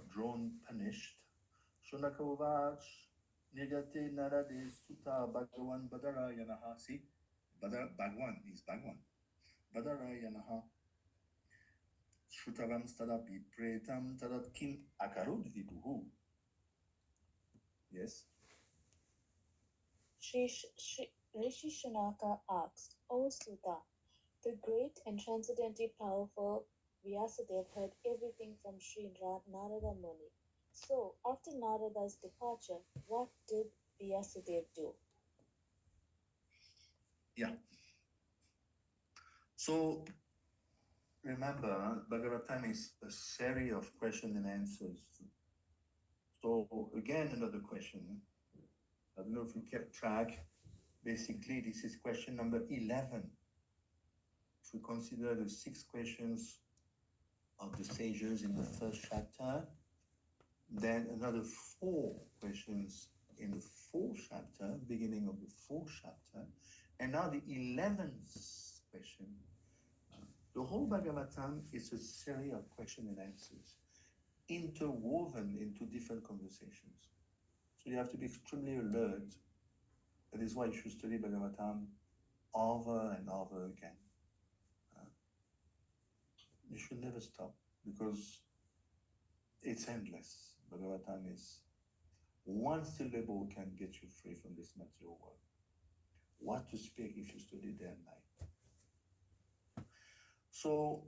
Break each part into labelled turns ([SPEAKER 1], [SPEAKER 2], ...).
[SPEAKER 1] drone punished. Shunaka Uvach, Nidate Narade Sutta Bhagavan Badara Yanaha. See, Bhagwan is Bhagwan. Badara Yanaha. Shrutavam Stadapi Pretam Tadat Kim Akarud Viduhu. Yes.
[SPEAKER 2] Rishi Shunaka asks, O Sutta, the great and transcendently powerful Vyasadeva heard everything from Sri Narada Muni. So, after Narada's departure, what did Vyasadeva do?
[SPEAKER 1] Yeah. So, remember, Bhagavatam is a series of questions and answers. So, again, another question. I don't know if you kept track. Basically, this is question number 11. If we consider the 6 questions of the sages in the first chapter, then another 4 questions in the 4th chapter, beginning of the 4th chapter, and now the 11th question. The whole Bhagavatam is a series of questions and answers, interwoven into different conversations. So you have to be extremely alert. That is why you should study Bhagavatam over and over again. You should never stop because it's endless. Bhagavatam is one syllable can get you free from this material world. What to speak if you study day and night. So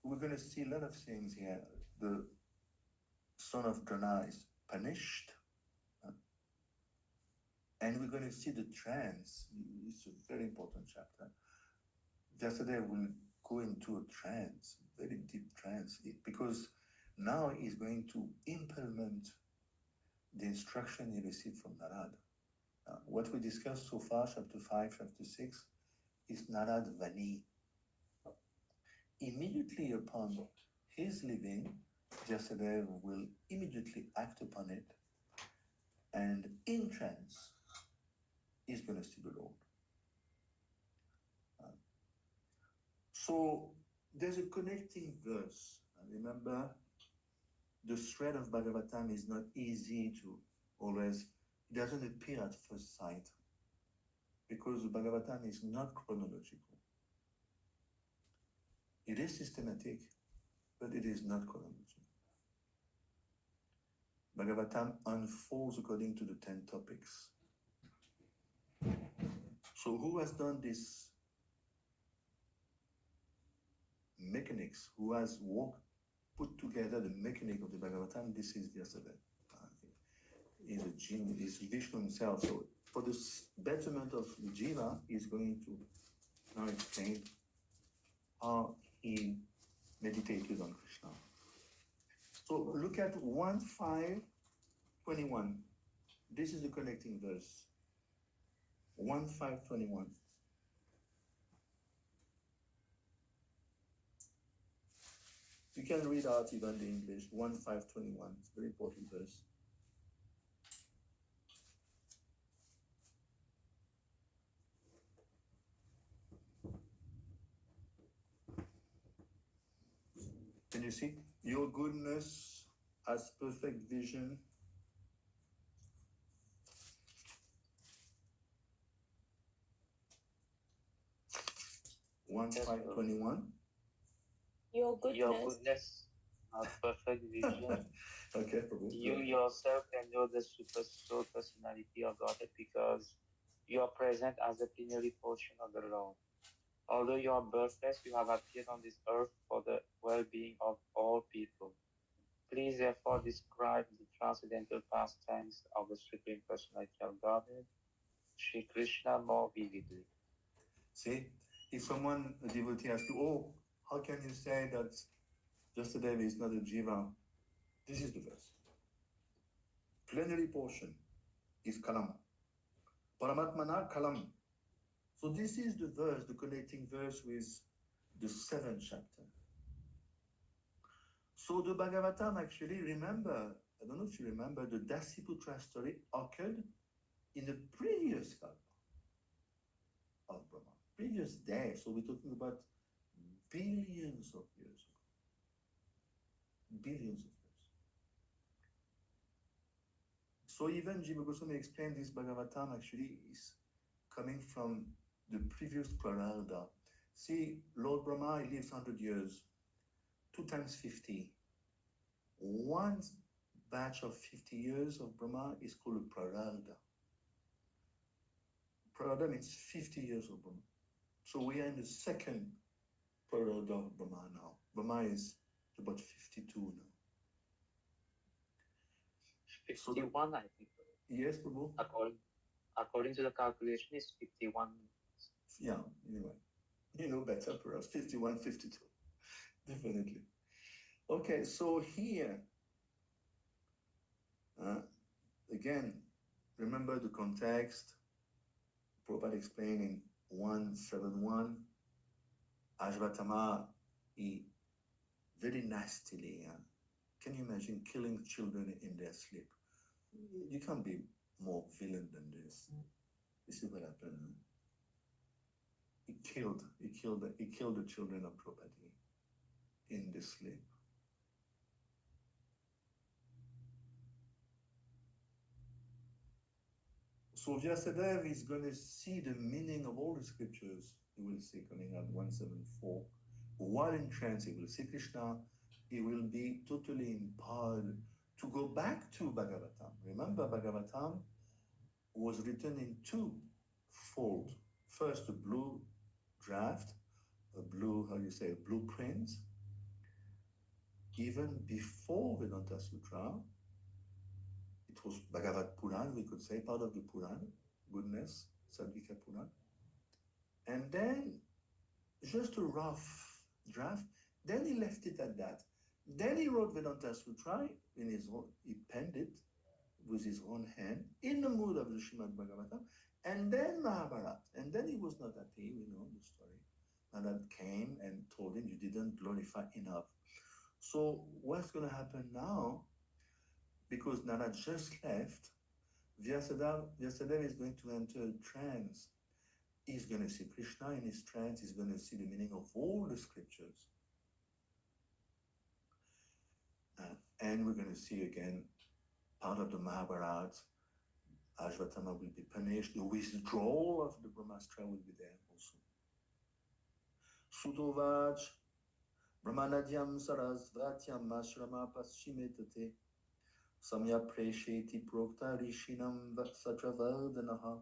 [SPEAKER 1] we're going to see a lot of things here. The son of Drona is punished. And we're going to see the trance. It's a very important chapter. Yesterday we'll go into a trance, very deep trance, because now he's going to implement the instruction he received from Narad. What we discussed so far, chapter 5, chapter 6, is Narad Vani. Immediately upon his leaving, Vyasadeva will immediately act upon it, and in trance, he's going to see the Lord. So there's a connecting verse. Remember, the thread of Bhagavatam is not easy to always, it doesn't appear at first sight because the Bhagavatam is not chronological. It is systematic, but it is not chronological. Bhagavatam unfolds according to the 10 topics. So who has done this mechanics, who has put together the mechanic of the Bhagavatam? This is Vyasadeva. Is a genius, is Vishnu himself. So for the betterment of Jiva, he's going to now explain how he meditated on Krishna. So look at 1.5.21. This is the connecting verse. 1.5.21. You can read out even the English. 1.5.21. It's a very important verse. Can you see? Your goodness has perfect vision. One 5.21.
[SPEAKER 2] Your
[SPEAKER 3] goodness has perfect vision.
[SPEAKER 1] Okay,
[SPEAKER 3] you yourself can know the super soul personality of God because you are present as a plenary portion of the Lord. Although you are birthless, you have appeared on this earth for the well-being of all people. Please therefore describe the transcendental pastimes of the Supreme Personality of Godhead, Sri Krishna, more vividly.
[SPEAKER 1] See, if someone, a devotee, asks you, oh, how can you say that Vyasadeva is not a jiva? This is the verse. Plenary portion is kalam. Paramatmana kalam. So this is the verse, the connecting verse with the 7th chapter. So the Bhagavatam actually, remember, I don't know if you remember, the Dasiputra story occurred in the previous kalpa of Brahma, previous day. So we're talking about billions of years ago. billions of years. So even Jiva Goswami explained this Bhagavatam actually is coming from the previous Prarardha. See, Lord Brahma, he lives 100 years, 2 times 50. One batch of 50 years of Brahma is called a Prarardha. Prarardha means 50 years of Brahma. So we are in the second Prarardha of Brahma now. Brahma is about 52 now.
[SPEAKER 3] 51, I think.
[SPEAKER 1] Yes, Prabhu?
[SPEAKER 3] According to the calculation, it's 51.
[SPEAKER 1] Yeah, anyway. You know better for us. 51, 52. Definitely. Okay, so here, again, remember the context. Prabhupada explained in 171, Ashvatthama, he very nastily, can you imagine killing children in their sleep? You can't be more villain than this. This is what happened. He killed the children of Draupadi in the sleep. So Vyasadeva is going to see the meaning of all the scriptures. He will see coming out 174. While in trance, he will see Krishna. He will be totally empowered to go back to Bhagavatam. Remember, Bhagavatam was written in two folds. First, a blue draft, a blueprint. Even before Vedanta Sutra, it was Bhagavad Puran, we could say, part of the Puran, goodness, Sadvika Puran. And then just a rough draft. Then he left it at that. Then he wrote Vedanta Sutra in his own, he penned it with his own hand in the mood of the Srimad Bhagavatam, and then Mahabharata. And then he was not happy, we know the story. And that came and told him, you didn't glorify enough. So what's going to happen now? Because Narad just left, Vyasadeva is going to enter a trance. He's going to see Krishna in his trance. He's going to see the meaning of all the scriptures. And we're going to see again part of the Mahabharata. Ashvatthama will be punished. The withdrawal of the Brahmastra will be there also. Sutovach, Brahmanadyam Sarasvatyam Ashrama Paschimetate Samya Presheti Prokta Rishinam Satravardanaha.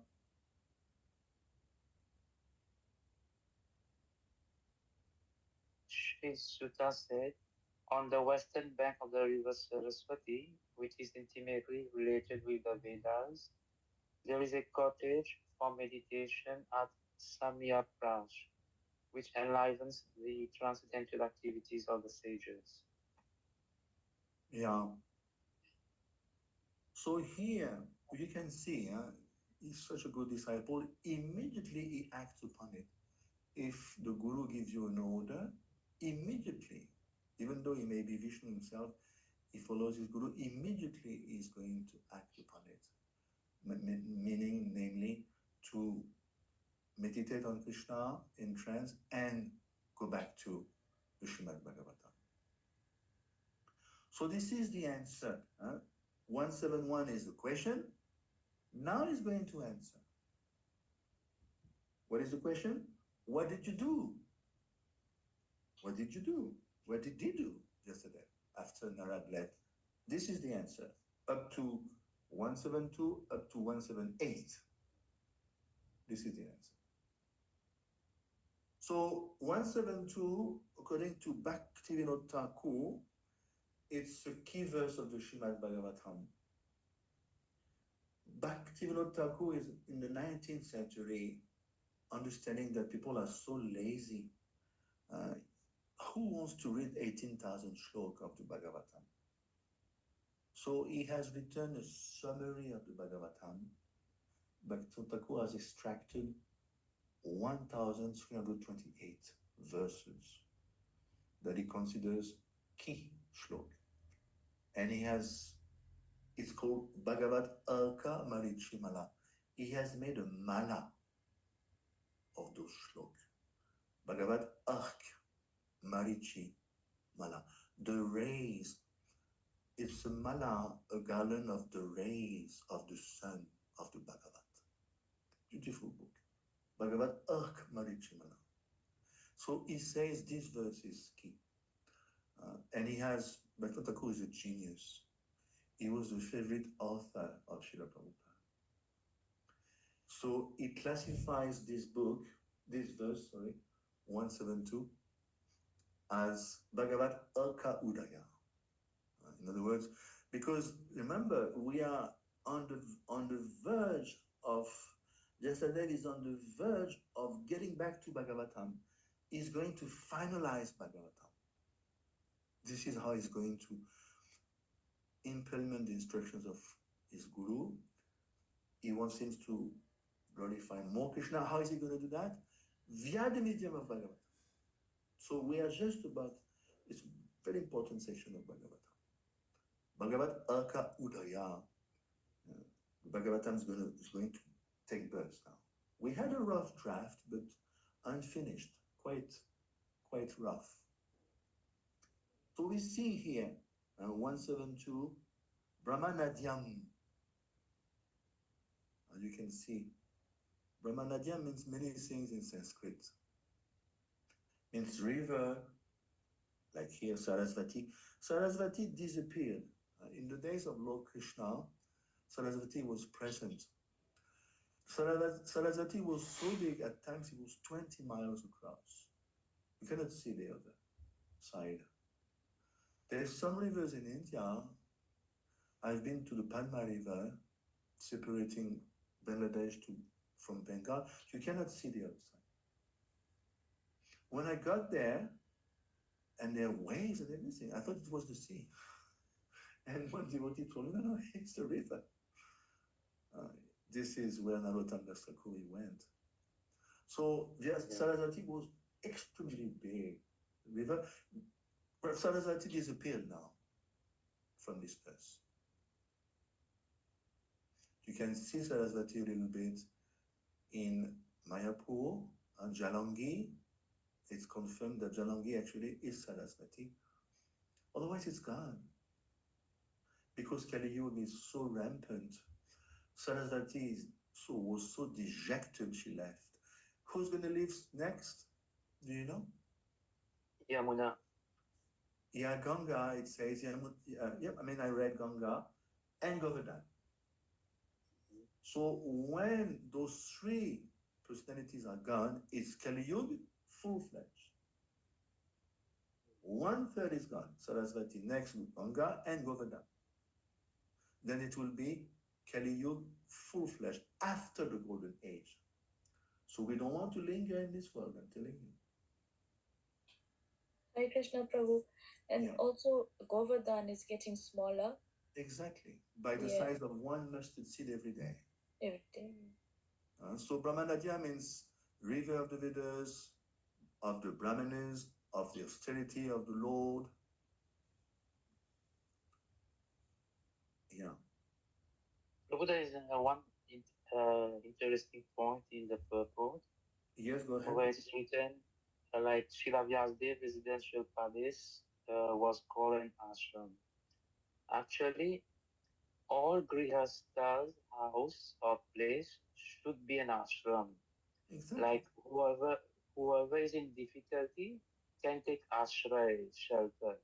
[SPEAKER 3] Sri Sutta said, on the western bank of the river Saraswati, which is intimately related with the Vedas, there is a cottage for meditation at Samyapraj, which enlivens the transcendental activities of the sages.
[SPEAKER 1] Yeah. So here you can see, he's such a good disciple. Immediately he acts upon it. If the Guru gives you an order, immediately, even though he may be Vishnu himself, he follows his Guru, immediately he's going to act upon it. Meaning, namely, to meditate on Krishna in trance and go back to the Srimad Bhagavatam. So this is the answer. 171 is the question. Now he's going to answer. What is the question? What did you do? What did you do? What did he do yesterday after Narad left? This is the answer. Up to 172, up to 178. This is the answer. So 172, according to Bhaktivinoda Thakur, it's a key verse of the Srimad Bhagavatam. Bhaktivinoda Thakur is in the 19th century, understanding that people are so lazy. Who wants to read 18,000 shloka of the Bhagavatam? So he has written a summary of the Bhagavatam. Bhaktivinoda Thakur has extracted 1,328 verses that he considers key shloka. And it's called Bhagavat Arka Marichi Mala. He has made a mala of those shlokas. Bhagavat Ark Marichi Mala. the rays. It's a mala, a garland of the rays of the sun of the Bhagavat. Beautiful book. Bhagavat Ark Marichimala. So he says this verse is key. And he has, Bhaktivinoda Thakur is a genius. He was the favorite author of Srila Prabhupada. So he classifies this verse, 172, as Bhagavat Arka Udaya. In other words, because remember, we are on the verge of, Jasadev is on the verge of getting back to Bhagavatam. He's going to finalize Bhagavatam. This is how he's going to implement the instructions of his guru. He wants him to glorify more Krishna. How is he going to do that? Via the medium of Bhagavatam. So we are just about, it's a very important section of Bhagavatam. Bhagavat Arka Udaya. Bhagavatam is going to take birth now. We had a rough draft, but unfinished, quite rough. So we see here, 172, Brahmanadyam. As you can see, Brahmanadyam means many things in Sanskrit. Means river, like here Sarasvati. Sarasvati disappeared. In the days of Lord Krishna, Sarasvati was present. Sarasvati was so big, at times it was 20 miles across. You cannot see the other side. There's some rivers in India. I've been to the Padma River, separating Bangladesh from Bengal. You cannot see the other side. When I got there, and there are waves and everything, I thought it was the sea. And one devotee told me, no, it's the river. This is where Narottam Das Thakur went. So yes, Sarasvati was extremely big river. But Sarasvati disappeared now from this place. You can see Sarasvati a little bit in Mayapur and Jalangi. It's confirmed that Jalangi actually is Sarasvati. Otherwise, it's gone. Because Kali Yuga is so rampant, Sarasvati was so dejected she left. Who's going to live next? Do you know?
[SPEAKER 3] Yamuna.
[SPEAKER 1] Yeah, Ganga, it says, I read Ganga and Govardhan. So when those three personalities are gone, it's Kali Yuga full-fledged. 1/3 is gone, Sarasvati, next Ganga and Govardhan. Then it will be Kali Yuga full-fledged after the Golden Age. So we don't want to linger in this world, I'm telling you.
[SPEAKER 2] Hare Krishna Prabhu. And
[SPEAKER 1] Yeah.
[SPEAKER 2] also Govardhan is getting smaller
[SPEAKER 1] Exactly. By the
[SPEAKER 2] Yeah.
[SPEAKER 1] size of one mustard seed every day.
[SPEAKER 2] every day.
[SPEAKER 1] So Brahmanadya means river of the Vedas, of the Brahmanas, of the austerity of the Lord. Yeah.
[SPEAKER 3] Prabhu, there is one interesting point in the purport
[SPEAKER 1] Yes, go ahead.
[SPEAKER 3] where it's written like Srila Vyasdev residential palace was called an ashram. Actually, all grihasthas house or place should be an ashram.
[SPEAKER 1] Exactly.
[SPEAKER 3] Like whoever is in difficulty can take ashray, shelter.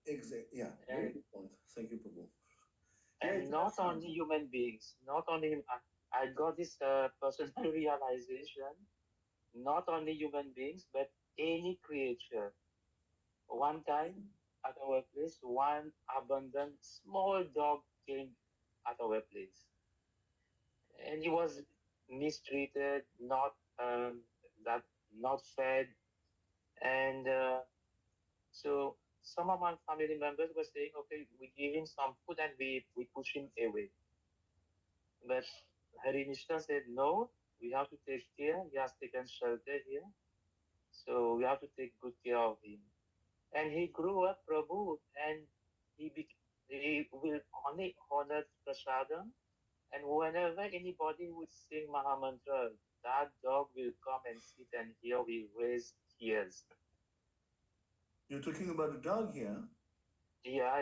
[SPEAKER 1] Exactly. Yeah. Very good point. Thank you, Prabhu.
[SPEAKER 3] And not only human beings, not only I got this personal realization, not only human beings, but any creature. One time at our place, one abandoned small dog came at our place, and he was mistreated, not fed, and so some of my family members were saying, okay, we give him some food and we push him away. But Harinishta said, no, we have to take care. He has taken shelter here. So we have to take good care of him. And he grew up Prabhu and he will only honor Prasadam. And whenever anybody would sing Mahamantra, that dog will come and sit and hear we raise tears.
[SPEAKER 1] You're talking about a dog here?
[SPEAKER 3] Yeah.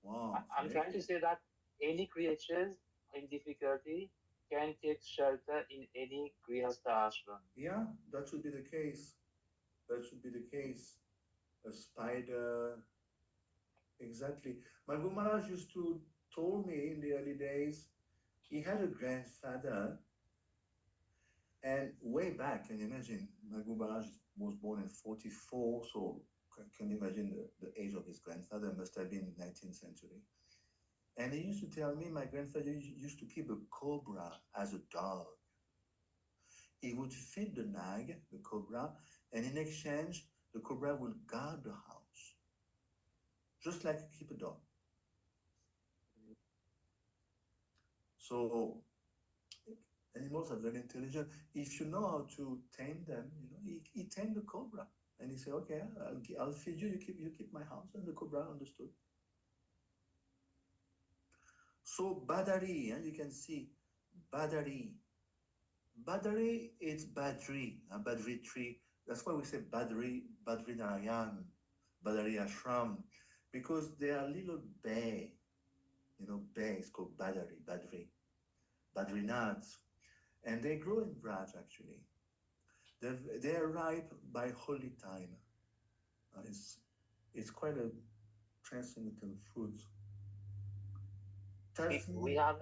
[SPEAKER 1] Wow,
[SPEAKER 3] I'm trying to say that any creatures in difficulty can take shelter in any Grihastha ashram.
[SPEAKER 1] yeah, that should be the case. That should be the case. A spider, exactly. My Guru Maharaj used to told me in the early days, he had a grandfather, and way back, can you imagine? My Guru Maharaj was born in 44, so can you imagine the age of his grandfather? Must have been 19th century. And he used to tell me my grandfather used to keep a cobra as a dog. He would feed the nag, the cobra, and in exchange, the cobra will guard the house, just like keep a dog. So animals are very intelligent. If you know how to tame them, he tamed the cobra, and he said, "Okay, I'll feed you. You keep my house." And the cobra understood. So Badari, you can see Badari. Badari is Badri, a Badri tree. That's why we say Badri, Badri Narayan, Badari Ashram, because they are little bay. Bay is called Badari, Badrinaths, and they grow in Braj actually. They are ripe by holy time. It's quite a transcendental fruit.
[SPEAKER 3] We have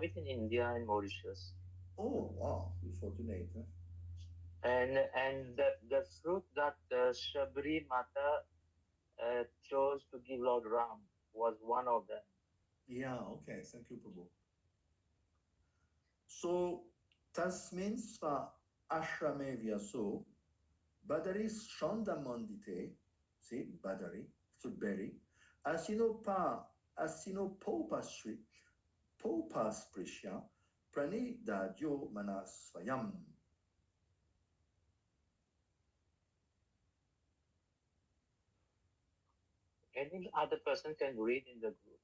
[SPEAKER 3] it in India and Mauritius.
[SPEAKER 1] Oh wow, you're fortunate. Huh?
[SPEAKER 3] And the fruit that Shabri Mata chose to give Lord Ram was one of them.
[SPEAKER 1] Yeah, okay, thank you, Prabhu. So, tasmin sva ashrame vyaso, badari shanda mandite, see, badari, it's a berry, asino popas prishya, prani dadyo manasvayam.
[SPEAKER 3] Any other person can read in the group.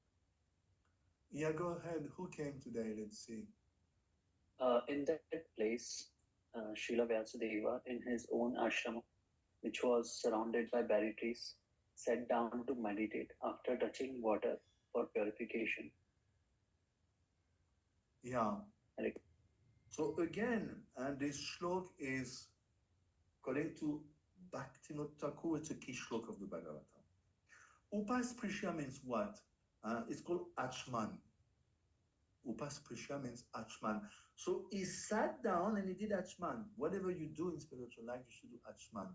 [SPEAKER 1] Yeah, go ahead. Who came today? Let's see.
[SPEAKER 4] In that place, Srila Vyasadeva, in his own ashrama, which was surrounded by berry trees, sat down to meditate after touching water for purification.
[SPEAKER 1] Yeah. So again, this shlok is according to Bhaktivinoda Thakur, it's a key shlok of the Bhagavatam. Upasprisya means what? It's called Achman. Upasprisya means Achman. So he sat down and he did Achman. Whatever you do in spiritual life, you should do Achman.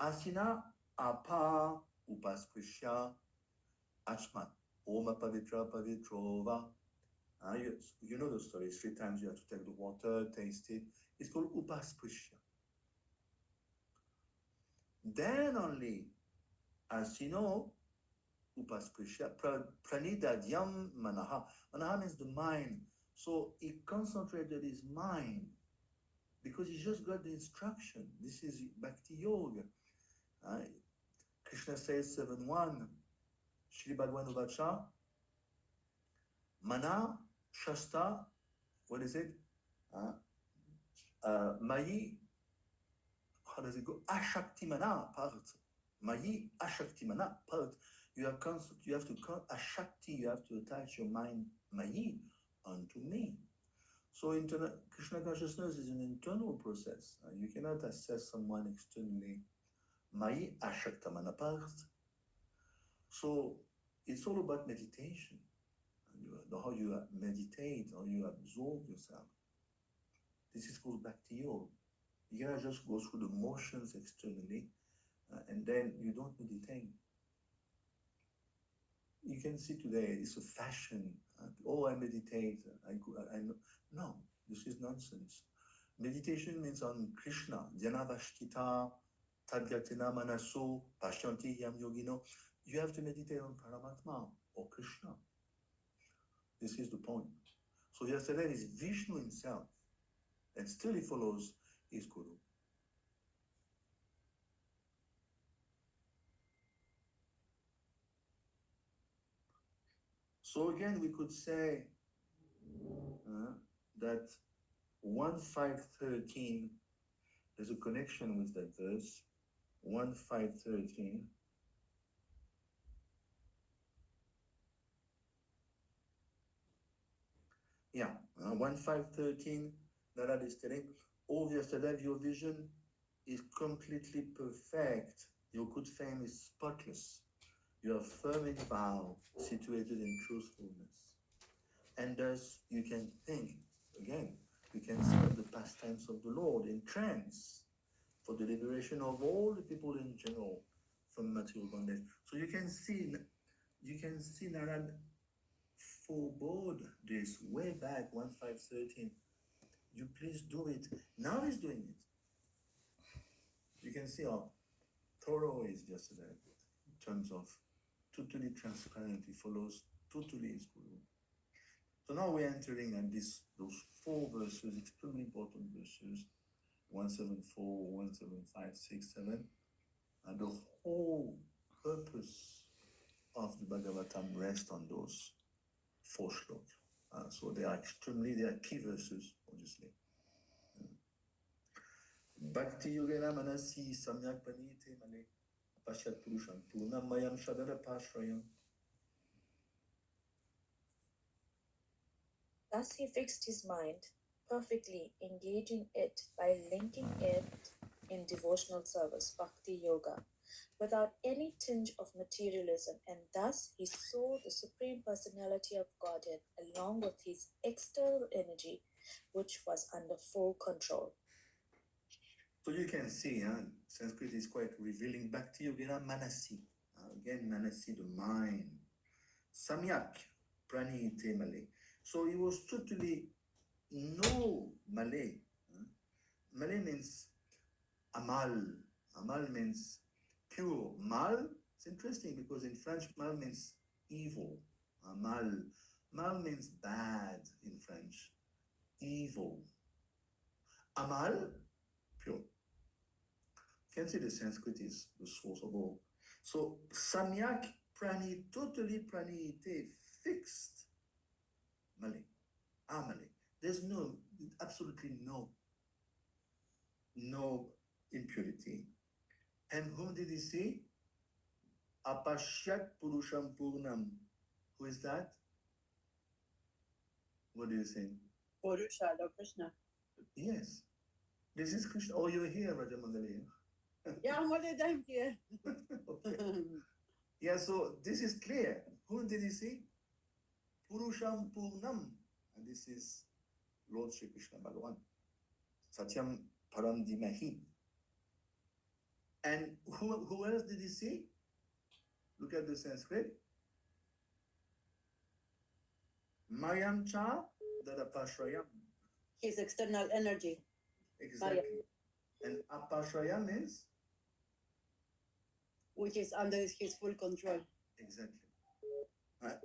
[SPEAKER 1] Asina apa upasprisya Achman. Oma pavitra pavitrova. You know the story. 3 times you have to take the water, taste it. It's called upasprisya. Then only, as you know, upasprisya, pranidhadyam manaha. Manaha means the mind. So he concentrated his mind because he just got the instruction. This is Bhakti Yoga. Krishna says 7.1, Shri Bhagwan Uvacha, Mana, Shasta, what is it? Mayi, how does it go? Ashaktimana part. Mayi Ashaktimana part. You have to Ashakti, you have to attach your mind, Mayi, unto me. So Krishna consciousness is an internal process. You cannot assess someone externally. Mayi Ashaktamana part. So it's all about meditation. How you meditate, how you absorb yourself. This is called Bhakti Yoga. You cannot just go through the motions externally and then you don't meditate. You can see today it's a fashion. I meditate. No, this is nonsense. Meditation means on Krishna. Dhyanavashtita, tadyatina manaso, pashyanti yam yogino. You have to meditate on Paramatma or Krishna. This is the point. So yesterday is Vishnu himself, and still he follows his guru. So again, we could say that 1.5.13, there's a connection with that verse. 1513. Yeah, 1513, Narad is telling, oh, yesterday your vision is completely perfect. Your good fame is spotless. You are firm in vow, situated in truthfulness. And thus you can think, again, you can see of the pastimes of the Lord in trance for the liberation of all the people in general from material bondage. So you can see Narad forebode this way back 1513. You please do it. Now he's doing it. You can see how thorough he is yesterday in terms of totally transparent. He follows totally his guru. So now we're entering at those 4 verses, extremely important verses, 174, 175, 6, 7. And the whole purpose of the Bhagavatam rests on those 4 shlokas. So they are key verses, obviously. Bhakti Yogena Manasi Samyak Panite Mane Pashat Purusham Purnam Mayam Shadara Pashrayam.
[SPEAKER 2] Thus he fixed his mind, perfectly engaging it by linking it in devotional service, bhakti yoga, without any tinge of materialism, and thus he saw the Supreme Personality of Godhead along with his external energy, which was under full control.
[SPEAKER 1] So you can see, Sanskrit is quite revealing. Bhakti Yogena Manasi. Again, Manasi, the mind. Samyak Pranite Male. So he was totally no Malay. Malay means amal. Amal means pure. Mal, it's interesting because in French, mal means evil. Mal. Mal means bad in French. Evil. Amal, pure. You can see the Sanskrit is the source of all. So Samyak Prani, totally Pranite, fixed Malay. Malay. There's absolutely no impurity. And whom did he see? Apashyat Purusham Purnam. Who is that? What do you say?
[SPEAKER 5] Purusha, Lord Krishna.
[SPEAKER 1] Yes. This is Krishna. Oh, you're here, Raja Mangali.
[SPEAKER 5] Yeah, I'm already down here.
[SPEAKER 1] Okay. Yeah, so this is clear. Whom did he see? Purusham Purnam. And this is Lord Shri Krishna Bhagavan. Satyam Param Dimahi. And who else did he see? Look at the Sanskrit. Mayam Cha Dadapashrayam.
[SPEAKER 5] His external energy.
[SPEAKER 1] Exactly. And Apashrayam is?
[SPEAKER 5] Which is under his full control.
[SPEAKER 1] Exactly.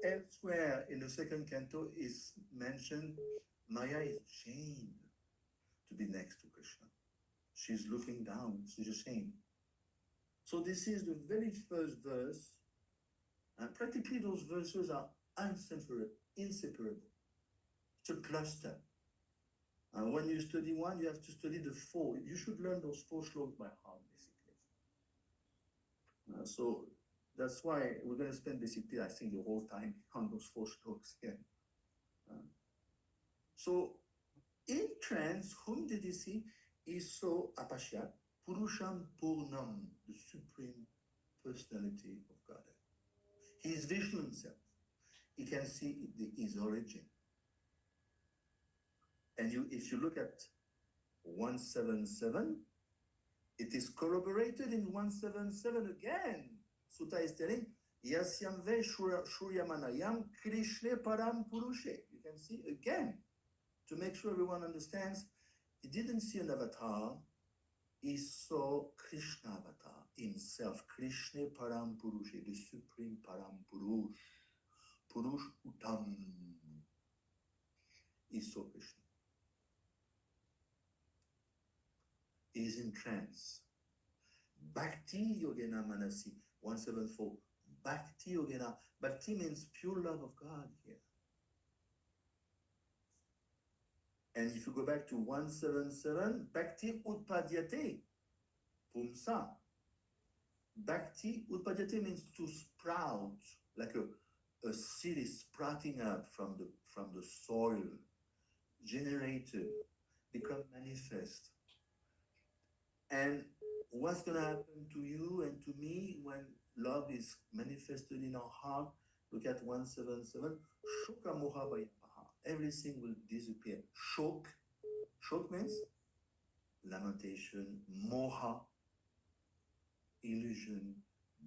[SPEAKER 1] Elsewhere in the second canto is mentioned Maya is ashamed to be next to Krishna. She's looking down, she's ashamed. So this is the very first verse, and practically those verses are inseparable. It's a cluster. And when you study one, you have to study the 4. You should learn those 4 shlokas by heart, basically. So that's why we're going to spend basically, I think, the whole time on those 4 shlokas here. So in trance, whom did he see? He saw Apashyat, Purusham Purnam, the Supreme Personality of God. He is Vishnu himself. He can see his origin. And if you look at 177, it is corroborated in 177 again. Sutta is telling, Yasyam ve Shuryamanayam Krishne Param Purushe. You can see again, to make sure everyone understands, he didn't see an avatar, he saw Krishna avatar himself, Krishna Param Purushe, the Supreme Param Purush, Purush Uttam. He saw Krishna. He is in trance. Bhakti Yogena Manasi, 174. Bhakti Yogena. Bhakti means pure love of God here. And if you go back to 177, Bhakti Utpadyate, Pumsa. Bhakti, Utpajati means to sprout, like a seed is sprouting up from the soil, generated, become manifest. And what's gonna happen to you and to me when love is manifested in our heart? Look at 177. Shoka moha bayapaha. Everything will disappear. Shok means lamentation, moha, illusion,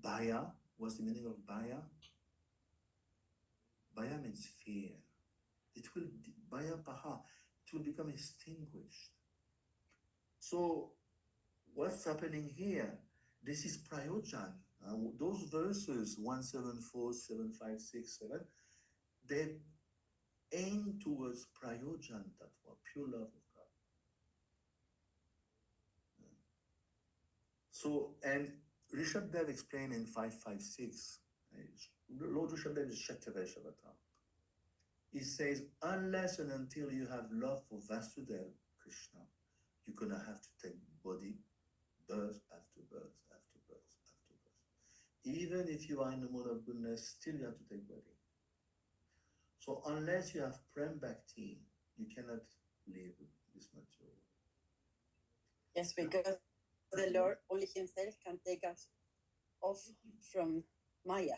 [SPEAKER 1] baya. What's the meaning of baya? Baya means fear. It will baya paha. It will become extinguished. So what's happening here? This is prayojan. Those verses 174, 756, 7, they aim towards prayojan tattva, pure love of God. So, and Rishabdev explained in 556, Lord Rishabdev is Shaktavesh avatar. He says, unless and until you have love for Vasudev, Krishna, you're gonna have to take body, birth after birth, after birth, after birth. Even if you are in the mode of goodness, still you have to take body. So unless you have Prem Bhakti, you cannot live this material.
[SPEAKER 5] Yes, because the Lord only Himself can take us off from Maya.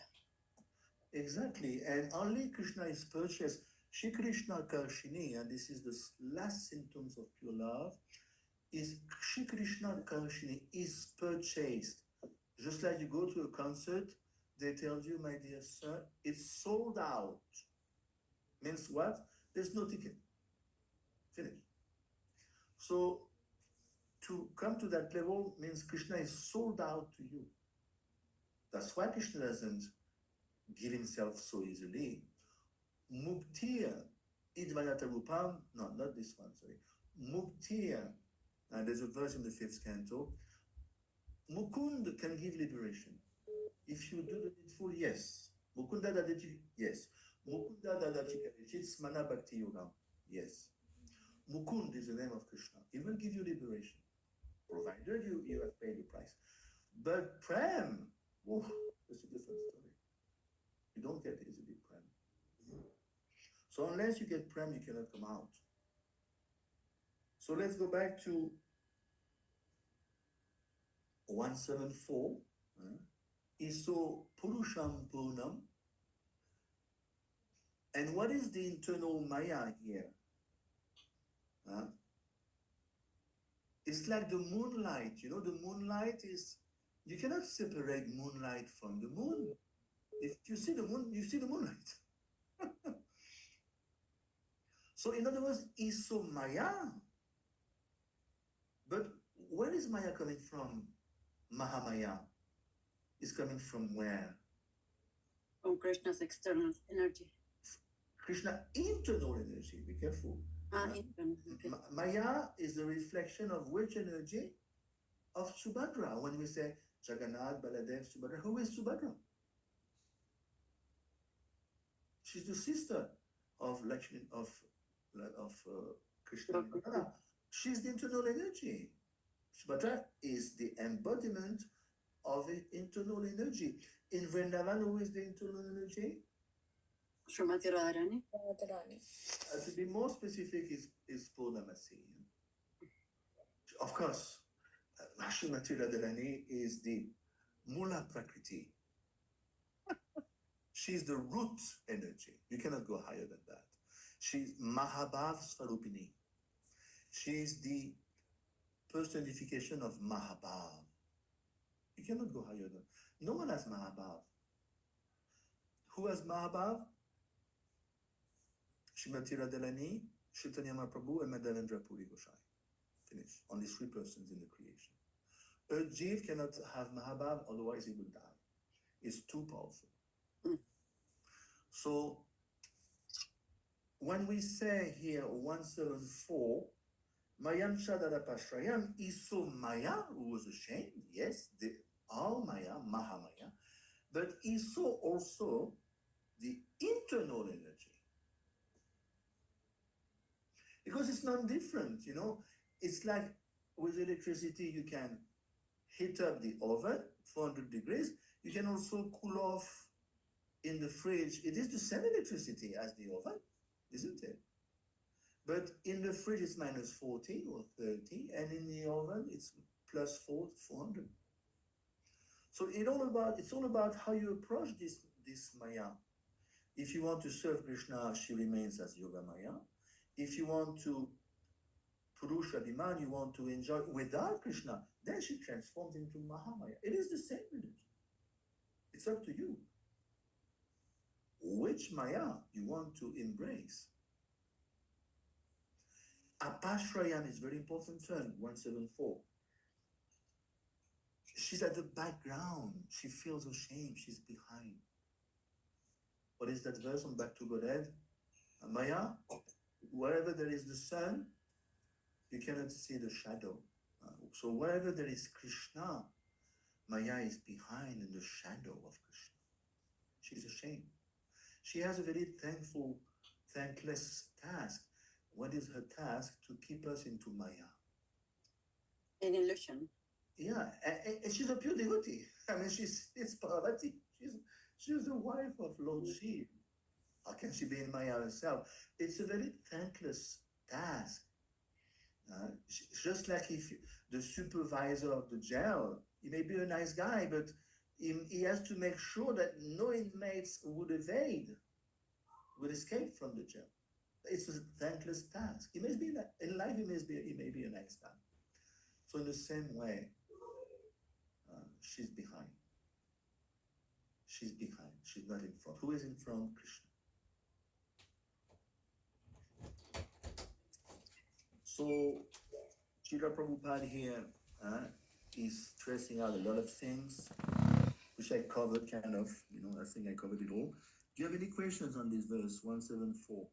[SPEAKER 1] Exactly, and only Krishna is purchased. Shri Krishna Karshini, and this is the last symptoms of pure love, is Shri Krishna Karshini is purchased. Just like you go to a concert, they tell you, my dear sir, it's sold out. Means what? There's no ticket. Finish. So to come to that level means Krishna is sold out to you. That's why Krishna doesn't give himself so easily. Muktiya idvayata rupam, no, not this one, sorry. Muktiya, and there's a verse in the 5th canto. Mukund can give liberation. If you do the needful, yes. Mukunda dadati, yes. Mukunda dadati karichit smana bhakti yoga, yes. Mukund is the name of Krishna. He will give you liberation, provided you have paid the price. But Prem, that's a different story. You don't get easily Prem. So unless you get Prem, you cannot come out. So let's go back to 174. Iso Purusham Purnam. And what is the internal Maya here? It's like the moonlight. You know, the moonlight is, you cannot separate moonlight from the moon. If you see the moon, you see the moonlight. So in other words, Iso Maya. But where is Maya coming from? Mahamaya is coming from where?
[SPEAKER 5] From Krishna's external energy.
[SPEAKER 1] Krishna internal energy. Be careful.
[SPEAKER 5] Internal. Okay.
[SPEAKER 1] Maya is a reflection of which energy? Of Subhadra. When we say Jagannath, Baladev, Subhadra, who is Subhadra? She's the sister of Lakshmi, of Krishna. She's the internal energy. Subhadra is the embodiment of the internal energy. In Vrindavan, who is the internal energy?
[SPEAKER 5] Srimati Radharani.
[SPEAKER 2] Radharani.
[SPEAKER 1] To be more specific, is Purnamasi. Of course, Srimati Radharani is the Mula Prakriti. She's the root energy. You cannot go higher than that. She's Mahabhav Swarupini. She's the personification of Mahabhav. You cannot go higher than. No one has Mahabhav. Who has Mahabhav? Srimati Radharani, Chaitanya Mahaprabhu, and Madhavendra Puri Gosai. Finish. Only 3 persons in the creation. A Jeev cannot have Mahabhav, otherwise he will die. It's too powerful. So, when we say here 174, Mayam Shadara Pashrayam, Iso Maya, who was ashamed, yes, the all Maya, Mahamaya, but Iso also the internal energy. Because it's not different, you know. It's like with electricity, you can heat up the oven, 400 degrees. You can also cool off in the fridge. It is the same electricity as the oven, isn't it? But in the fridge it's minus 40 or 30, and in the oven it's plus 400. So it's all about how you approach this Maya. If you want to serve Krishna, she remains as Yoga Maya. If you want to Purusha Abhiman, you want to enjoy without Krishna, then she transforms into Mahamaya. It is the same religion. It's up to you. Which Maya you want to embrace? Apashrayam is very important term, 174. She's at the background. She feels ashamed. She's behind. What is that verse on Back to Godhead? Maya, wherever there is the sun, you cannot see the shadow. So wherever there is Krishna, Maya is behind in the shadow of Krishna. She's ashamed. She has a very thankless task. What is her task? To keep us into Maya.
[SPEAKER 5] An illusion.
[SPEAKER 1] Yeah, and she's a pure devotee. I mean, it's Parvati. She's the wife of Lord Shiva. How can she be in Maya herself? It's a very thankless task. Just like if the supervisor of the jail, he may be a nice guy, but he has to make sure that no inmates would escape from the jail. It's a thankless task. He may be in life. He may be a nice guy. So in the same way, she's behind. She's behind. She's not in front. Who is in front? Krishna. So Srila Prabhupada here is stressing out a lot of things, which I covered kind of. I think I covered it all. Do you have any questions on this verse 174?